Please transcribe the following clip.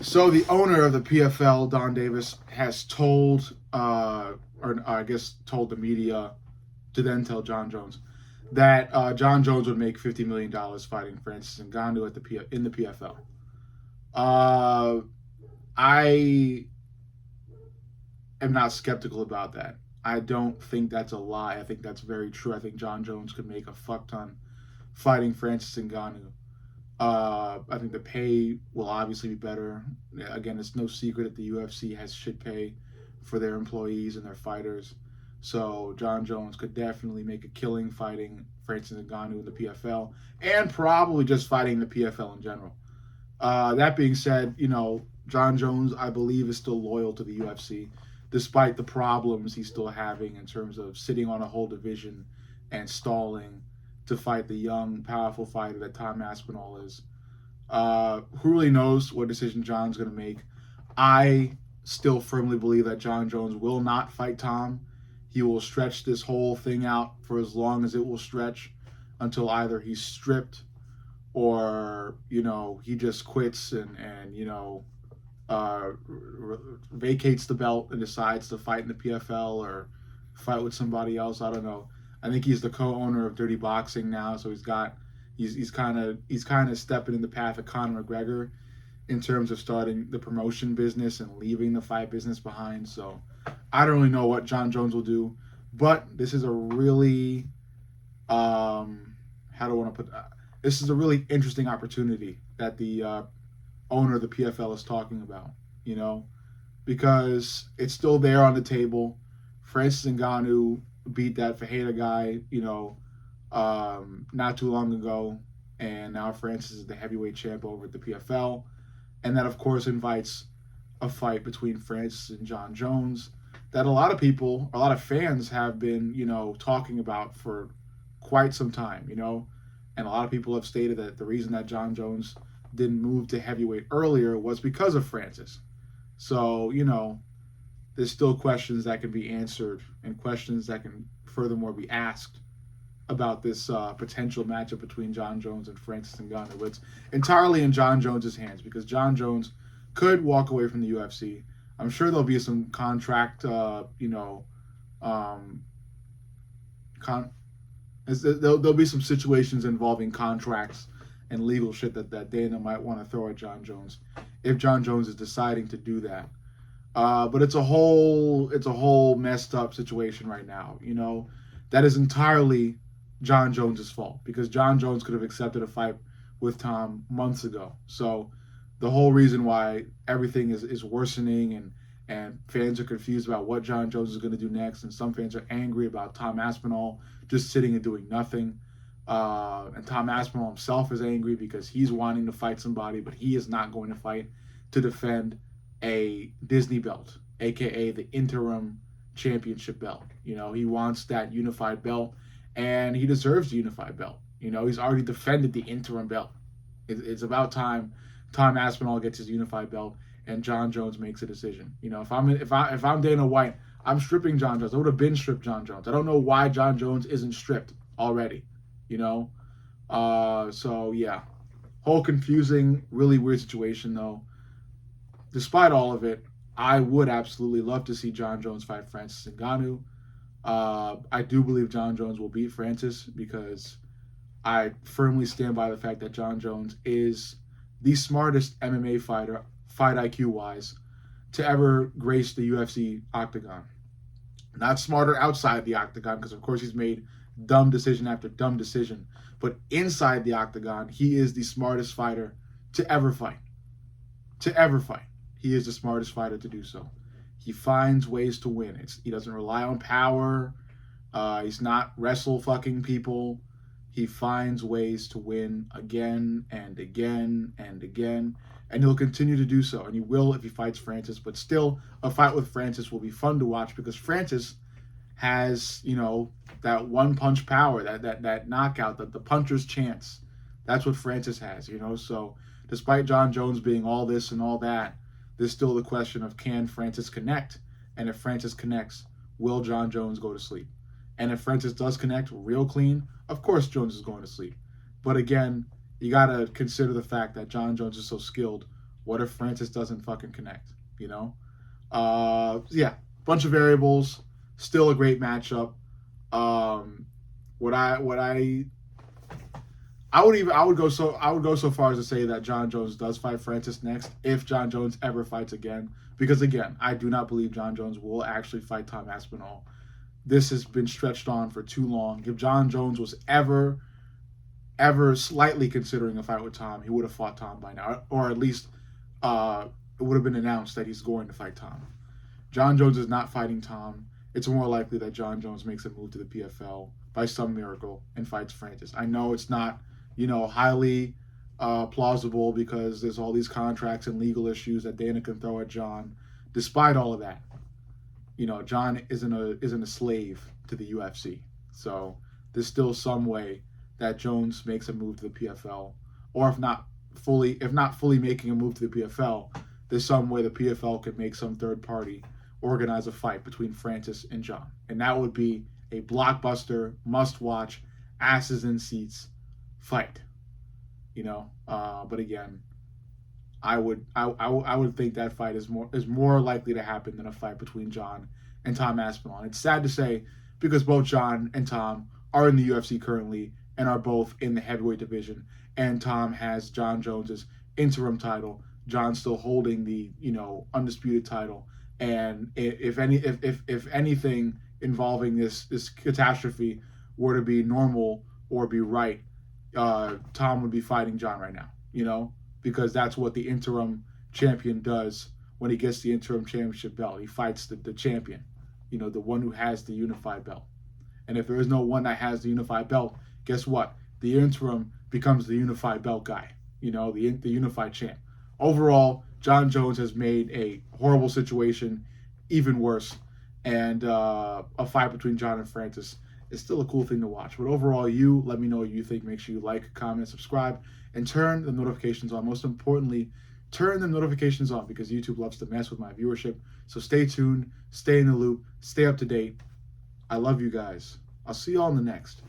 So the owner of the PFL, Don Davis, has told, or I guess told the media to then tell John Jones that John Jones would make $50 million fighting Francis Ngannou at in the PFL. Uh, I am not skeptical about that. I don't think that's a lie. I think that's very true. I think John Jones could make a fuck ton fighting Francis Ngannou. I think the pay will obviously be better. Again, it's no secret that the UFC has shit pay for their employees and their fighters. So John Jones could definitely make a killing fighting Francis Ngannou in the PFL and probably just fighting the PFL in general. That being said, John Jones, I believe, is still loyal to the UFC, despite the problems he's still having in terms of sitting on a whole division and stalling to fight the young, powerful fighter that Tom Aspinall is. Who really knows what decision John's going to make? I still firmly believe that John Jones will not fight Tom. He will stretch this whole thing out for as long as it will stretch until either he's stripped or, he just quits and vacates the belt and decides to fight in the PFL or fight with somebody else. I don't know. I think he's the co-owner of Dirty Boxing now, so he's kind of stepping in the path of Conor McGregor in terms of starting the promotion business and leaving the fight business behind. So I don't really know what John Jones will do, but this is a really this is a really interesting opportunity that the owner of the PFL is talking about, because it's still there on the table. Francis Ngannou beat that Fajita guy, not too long ago, and now Francis is the heavyweight champ over at the PFL, and that of course invites a fight between Francis and John Jones that a lot of fans have been, talking about for quite some time, and a lot of people have stated that the reason that John Jones didn't move to heavyweight earlier was because of Francis. So, there's still questions that can be answered and questions that can furthermore be asked about this potential matchup between John Jones and Francis Ngannou. It's entirely in John Jones's hands because John Jones could walk away from the UFC. I'm sure there'll be some contract, there'll be some situations involving contracts and legal shit that Dana might want to throw at John Jones if John Jones is deciding to do that. But it's a whole messed up situation right now. That is entirely John Jones's fault because John Jones could have accepted a fight with Tom months ago. So the whole reason why everything is worsening and fans are confused about what John Jones is going to do next, and some fans are angry about Tom Aspinall just sitting and doing nothing. And Tom Aspinall himself is angry because he's wanting to fight somebody, but he is not going to fight to defend a Disney belt, aka the interim championship belt. He wants that unified belt, and he deserves the unified belt. He's already defended the interim belt. It's about time Tom Aspinall gets his unified belt and John Jones makes a decision. If I'm Dana White, I'm stripping John Jones. I would have been stripped John Jones. I don't know why John Jones isn't stripped already. So yeah, whole confusing, really weird situation though. Despite all of it, I would absolutely love to see John Jones fight Francis Ngannou. I do believe John Jones will beat Francis because I firmly stand by the fact that John Jones is the smartest MMA fighter, fight IQ wise, to ever grace the UFC octagon. Not smarter outside the octagon because of course he's made dumb decision after dumb decision, but inside the octagon, he is the smartest fighter to ever fight. He is the smartest fighter to do so. He finds ways to win. He doesn't rely on power. He's not wrestle fucking people. He finds ways to win again and again and again, and he'll continue to do so. And he will if he fights Francis. But still, a fight with Francis will be fun to watch because Francis has, that one punch power, that knockout, the puncher's chance. That's what Francis has, So despite John Jones being all this and all that, there's still the question of can Francis connect? And if Francis connects, will John Jones go to sleep? And if Francis does connect real clean, of course Jones is going to sleep. But again, you got to consider the fact that John Jones is so skilled. What if Francis doesn't fucking connect? You know? Yeah, bunch of variables. Still a great matchup. What I would go so far as to say that John Jones does fight Francis next if John Jones ever fights again. Because again, I do not believe John Jones will actually fight Tom Aspinall. This has been stretched on for too long. If John Jones was ever slightly considering a fight with Tom, he would have fought Tom by now, or at least it would have been announced that he's going to fight Tom. John Jones is not fighting Tom. It's more likely that John Jones makes a move to the PFL by some miracle and fights Francis. I know it's not, highly plausible because there's all these contracts and legal issues that Dana can throw at John. Despite all of that, John isn't a slave to the UFC. So there's still some way that Jones makes a move to the PFL, or if not fully making a move to the PFL, there's some way the PFL could make some third party organize a fight between Francis and John, and that would be a blockbuster, must-watch, asses in seats fight. But again, I would think that fight is more likely to happen than a fight between John and Tom Aspinall. And it's sad to say because both John and Tom are in the UFC currently and are both in the heavyweight division, and Tom has John Jones's interim title. John's still holding the undisputed title. And if anything involving this catastrophe were to be normal or be right, Tom would be fighting John right now, because that's what the interim champion does when he gets the interim championship belt. He fights the champion, the one who has the unified belt. And if there is no one that has the unified belt, guess what? The interim becomes the unified belt guy, the unified champ. Overall, John Jones has made a horrible situation even worse, and a fight between John and Francis is still a cool thing to watch. But overall, let me know what you think. Make sure you like, comment, subscribe, and turn the notifications on. Most importantly, turn the notifications on because YouTube loves to mess with my viewership. So stay tuned, stay in the loop, stay up to date. I love you guys. I'll see you all in the next.